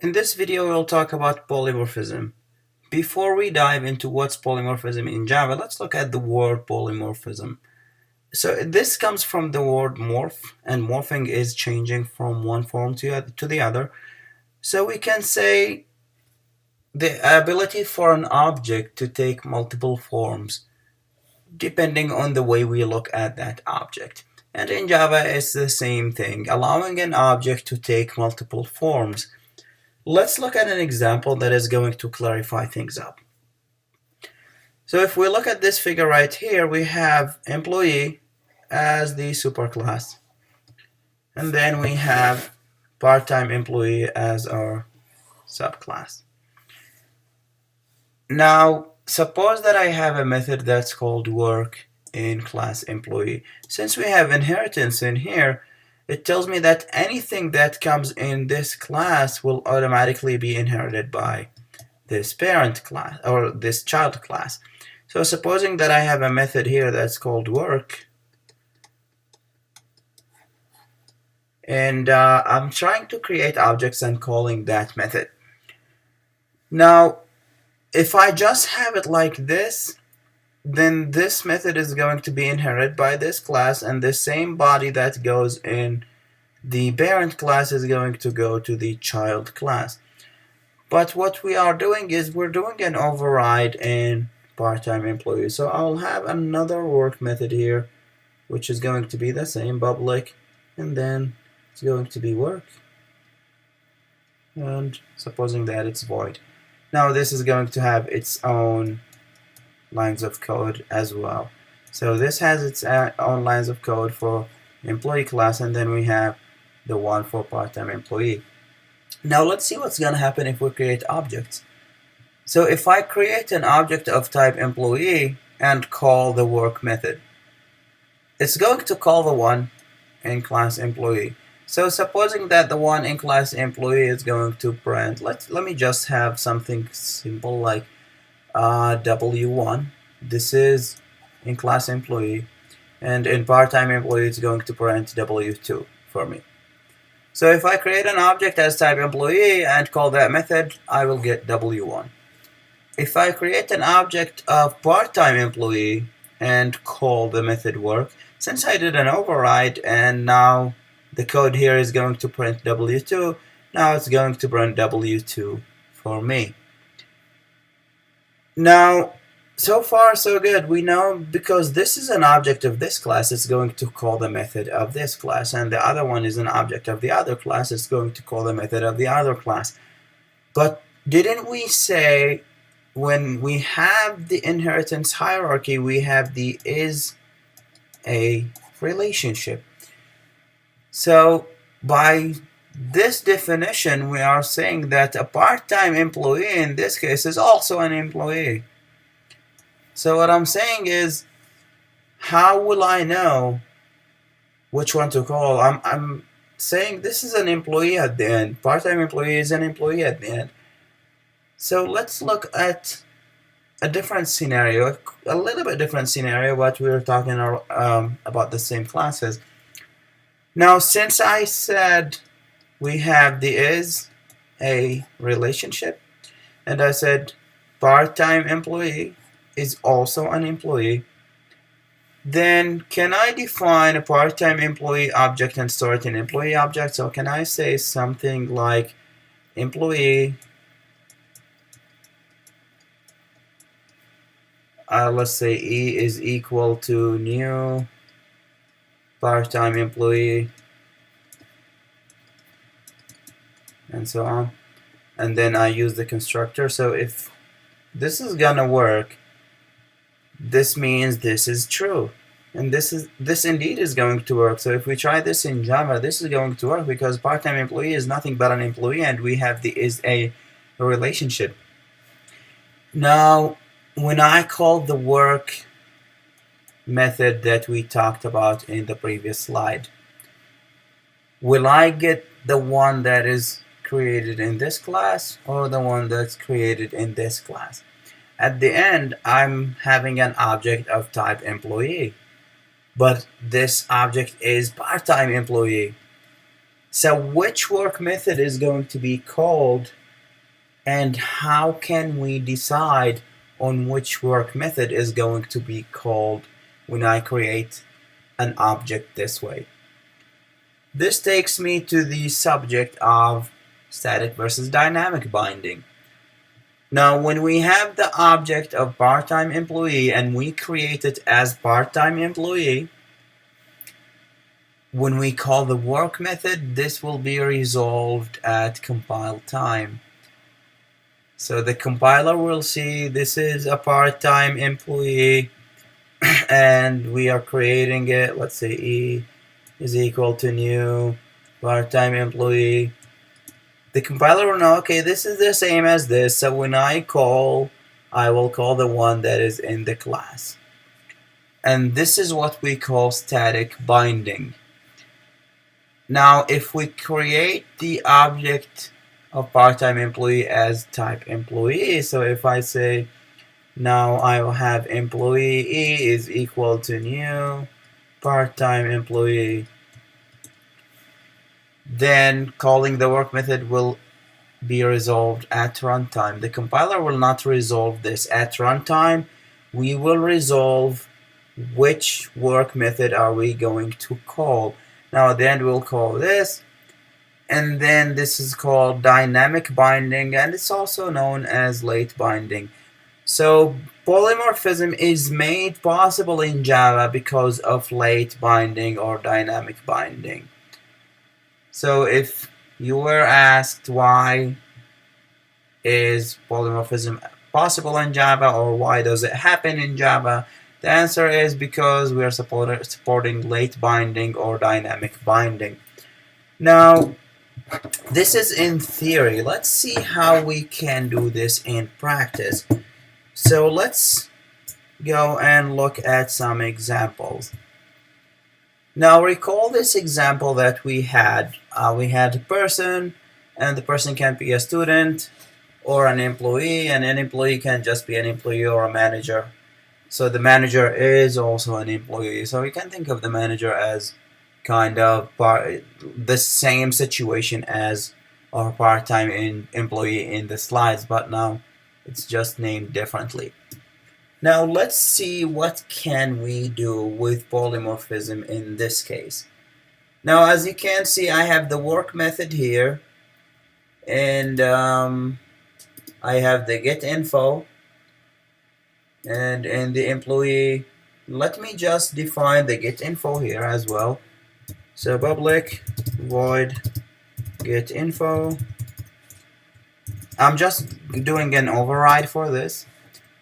In this video, we'll talk about polymorphism. Before we dive into what's polymorphism in Java, let's look at the word polymorphism. So this comes from the word morph, and morphing is changing from one form to the other. So we can say the ability for an object to take multiple forms depending on the way we look at that object. And in Java, it's the same thing, allowing an object to take multiple forms. Let's look at an example that is going to clarify things up. So if we look at this figure right here, we have employee as the superclass. And then we have part-time employee as our subclass. Now, suppose that I have a method that's called work in class employee. Since we have inheritance in here, it tells me that anything that comes in this class will automatically be inherited by this parent class or this child class. So supposing that I have a method here that's called work, and I'm trying to create objects and calling that method. Now, if I just have it like this, then this method is going to be inherited by this class, and the same body that goes in the parent class is going to go to the child class. But what we are doing is we're doing an override in part-time employee. So I'll have another work method here, which is going to be the same public, and then it's going to be work, and supposing that it's void. Now this is going to have its own lines of code as well. So this has its own lines of code for employee class, and then we have the one for part-time employee. Now let's see what's going to happen if we create objects. So if I create an object of type employee and call the work method, it's going to call the one in class employee. So supposing that the one in class employee is going to print, let me just have something simple like W1. This is in class employee, and in part-time employee it's going to print W2 for me. So if I create an object as type employee and call that method, I will get W1. If I create an object of part-time employee and call the method work, since I did an override and now the code here is going to print W2, now it's going to print W2 for me. Now, so far so good. We know because this is an object of this class, it's going to call the method of this class, and the other one is an object of the other class, it's going to call the method of the other class. But didn't we say when we have the inheritance hierarchy, we have the is a relationship? So by this definition, we are saying that a part-time employee in this case is also an employee. So what I'm saying is, how will I know which one to call? I'm saying this is an employee at the end. Part-time employee is an employee at the end. So let's look at a different scenario, a little bit different scenario, but we're talking about the same classes. Now, since I said we have the is a relationship, and I said part-time employee is also an employee, then can I define a part-time employee object and store it in employee object? So can I say something like employee, let's say E is equal to new part-time employee, and so on, and then I use the constructor. So if this is gonna work, this means this is true, and this indeed is going to work. So if we try this in Java, this is going to work because part-time employee is nothing but an employee, and we have the is a relationship. Now, when I call the work method that we talked about in the previous slide, will I get the one that is created in this class or the one that's created in this class? At the end, I'm having an object of type employee, but this object is part-time employee. So which work method is going to be called, and how can we decide on which work method is going to be called when I create an object this way? This takes me to the subject of static versus dynamic binding. Now, when we have the object of part-time employee and we create it as part-time employee, when we call the work method, this will be resolved at compile time. So the compiler will see this is a part-time employee and we are creating it. Let's say E is equal to new part-time employee. The compiler will know, okay, this is the same as this, so when I will call the one that is in the class. And this is what we call static binding. Now, if we create the object of part-time employee as type employee, so if I say now I will have employee E is equal to new part-time employee, then calling the work method will be resolved at runtime. The compiler will not resolve this at runtime. We will resolve which work method are we going to call. Now at the end we'll call this, and then this is called dynamic binding, and it's also known as late binding. So polymorphism is made possible in Java because of late binding or dynamic binding. So if you were asked why is polymorphism possible in Java, or why does it happen in Java, the answer is because we are supporting late binding or dynamic binding. Now, this is in theory. Let's see how we can do this in practice. So let's go and look at some examples. Now recall this example that we had. We had a person, and the person can be a student or an employee, and an employee can just be an employee or a manager. So the manager is also an employee. So we can think of the manager as kind of the same situation as our part-time employee in the slides, but now it's just named differently. Now let's see what can we do with polymorphism in this case. Now as you can see, I have the work method here, and I have the get info, and in the employee, let me just define the get info here as well. So public void get info. I'm just doing an override for this.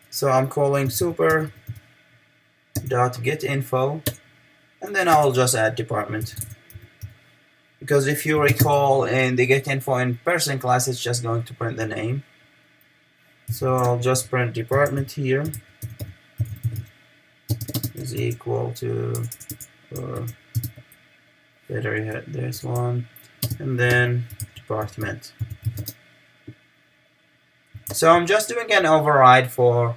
So I'm calling super.getInfo, and then I'll just add department. Because if you recall, in the getInfo in person class, it's just going to print the name. So I'll just print department here is equal to, or better yet, this one, and then department. So I'm just doing an override for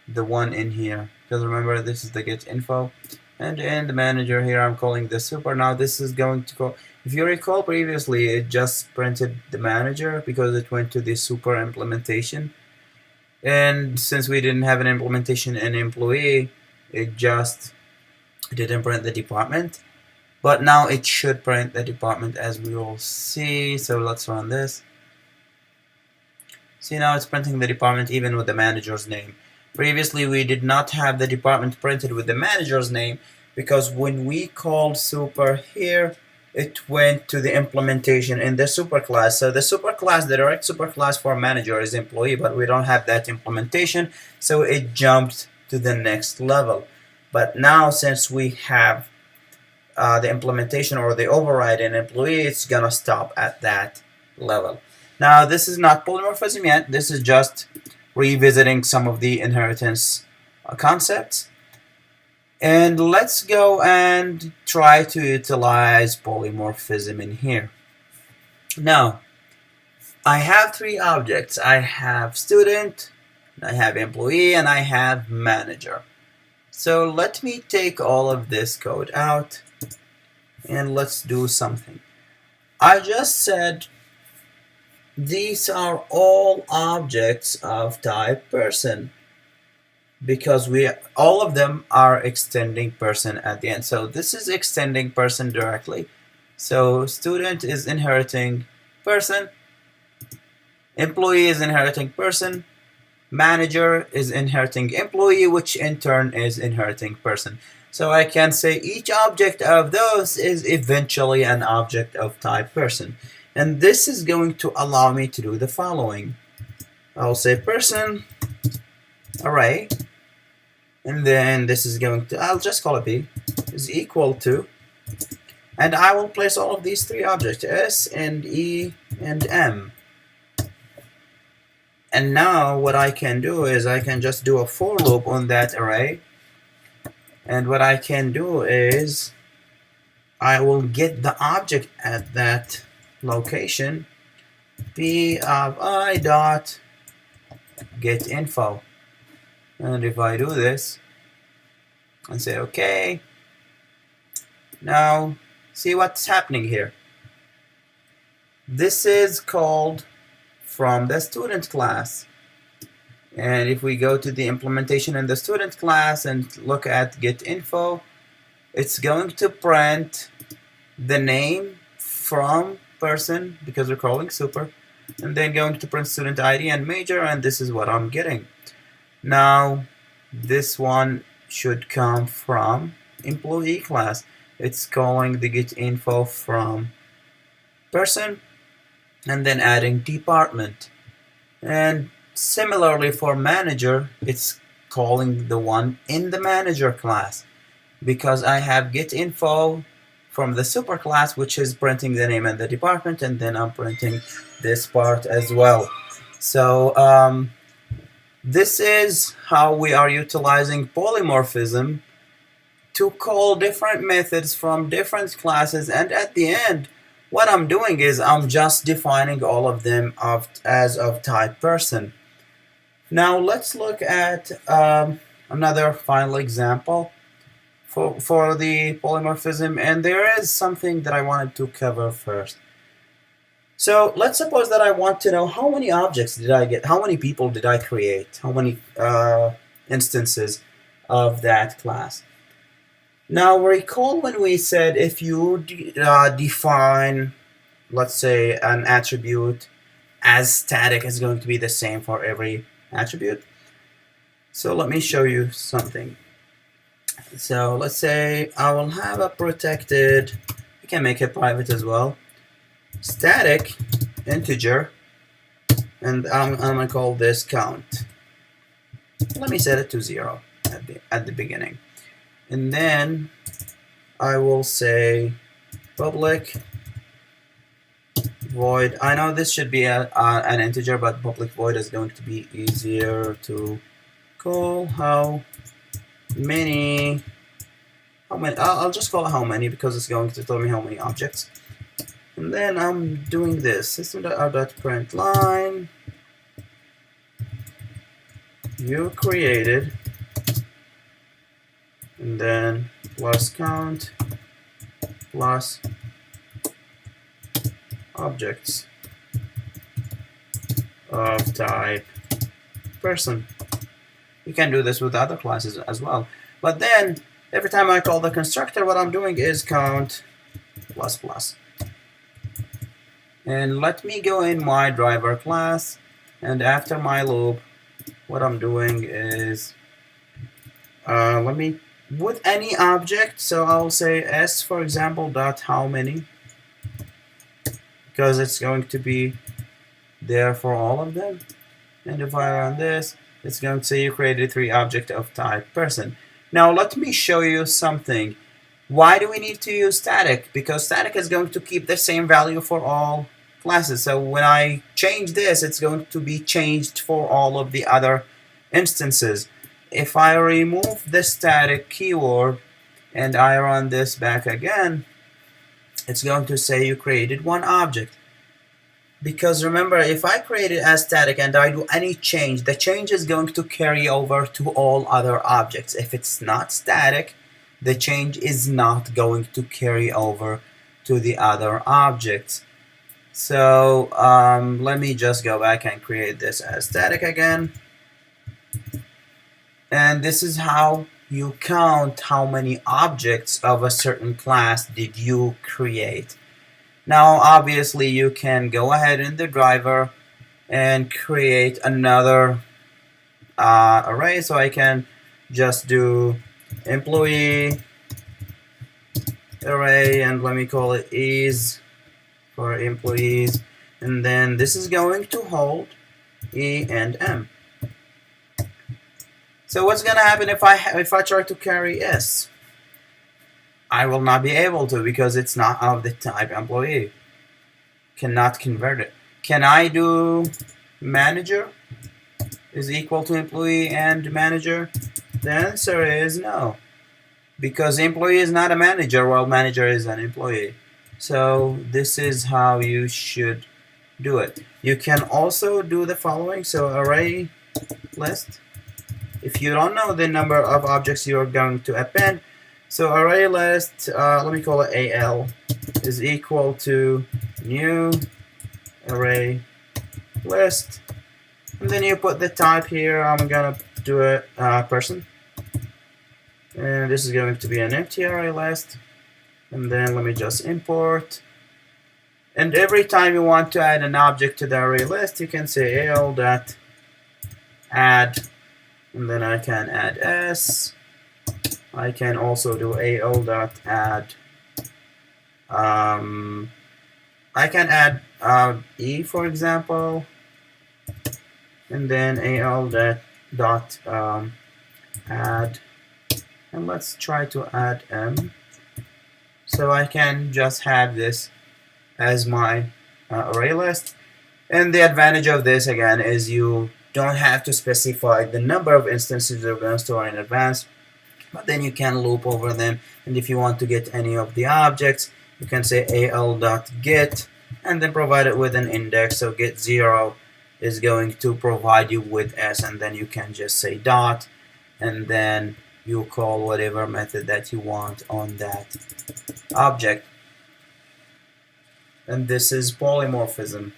the one in here, because remember this is the get info, and in the manager here I'm calling the super. Now this is going to call, if you recall previously, it just printed the manager because it went to the super implementation, and since we didn't have an implementation in employee, it just didn't print the department. But now it should print the department, as we will see. So let's run this. See, now it's printing the department even with the manager's name. Previously, we did not have the department printed with the manager's name, because when we called super here, it went to the implementation in the superclass. So the superclass, the direct superclass for manager is employee, but we don't have that implementation, so it jumped to the next level. But now, since we have the implementation or the override in employee, it's gonna stop at that level. Now this is not polymorphism yet, this is just revisiting some of the inheritance concepts. And let's go and try to utilize polymorphism in here. Now, I have three objects. I have student, I have employee, and I have manager. So let me take all of this code out, and let's do something. I just said these are all objects of type person because all of them are extending person at the end. So this is extending person directly. So student is inheriting person, employee is inheriting person, manager is inheriting employee, which in turn is inheriting person. So I can say each object of those is eventually an object of type person. And this is going to allow me to do the following. I'll say person array, and then this is going to, I'll just call it B, is equal to, and I will place all of these three objects, S and E and M. And now what I can do is I can just do a for loop on that array. And what I can do is I will get the object at that location, P of I dot get info. And if I do this and say okay, now see what's happening here. This is called from the student class. And if we go to the implementation in the student class and look at get info, it's going to print the name from person because we're calling super, and then going to print student ID and major, and this is what I'm getting. Now this one should come from employee class. It's calling the get info from person and then adding department. And similarly for manager, it's calling the one in the manager class because I have get info from the super class, which is printing the name and the department, and then I'm printing this part as well. So this is how we are utilizing polymorphism to call different methods from different classes, and at the end what I'm doing is I'm just defining all of them as of type person. Now let's look at another final example for the polymorphism, and there is something that I wanted to cover first. So let's suppose that I want to know how many objects did I get, how many people did I create, how many instances of that class. Now recall when we said if you define, let's say, an attribute as static, is going to be the same for every attribute. So let me show you something. So let's say I will have a protected, we can make it private as well, static integer, and I'm going to call this count. Let me set it to 0 at the beginning. And then I will say public void. I know this should be an integer, but public void is going to be easier to call. How many, I'll just call it how many because it's going to tell me how many objects. And then I'm doing this, system.out.println you created, and then plus count plus objects of type person. You can do this with other classes as well. But then every time I call the constructor, what I'm doing is count plus plus. And let me go in my driver class, and after my loop, what I'm doing is let me with any object, so I'll say s, for example, dot how many, because it's going to be there for all of them. And if I run this, it's going to say you created 3 objects of type person. Now let me show you something. Why do we need to use static? Because static is going to keep the same value for all classes. So when I change this, it's going to be changed for all of the other instances. If I remove the static keyword and I run this back again, it's going to say you created 1 object. Because remember, if I create it as static and I do any change, the change is going to carry over to all other objects. If it's not static, the change is not going to carry over to the other objects. So let me just go back and create this as static again. And this is how you count how many objects of a certain class did you create. Now obviously you can go ahead in the driver and create another array. So I can just do employee array, and let me call it is for employees, and then this is going to hold E and M. So what's gonna happen if I try to carry S? I will not be able to because it's not of the type employee. Cannot convert it. Can I do manager is equal to employee and manager? The answer is no, because employee is not a manager while manager is an employee. So this is how you should do it. You can also do the following. So array list. If you don't know the number of objects you're going to append, so array list, let me call it AL, is equal to new array list. And then you put the type here. I'm gonna do it person. And this is going to be an empty array list. And then let me just import. And every time you want to add an object to the array list, you can say al.add, and then I can add s. I can also do al.add. I can add e, for example, and then al.add, and let's try to add m. So I can just have this as my array list. And the advantage of this again is you don't have to specify the number of instances you're going to store in advance, but then you can loop over them. And if you want to get any of the objects, you can say al.get and then provide it with an index. So get 0 is going to provide you with s, and then you can just say dot, and then you call whatever method that you want on that object. And this is polymorphism.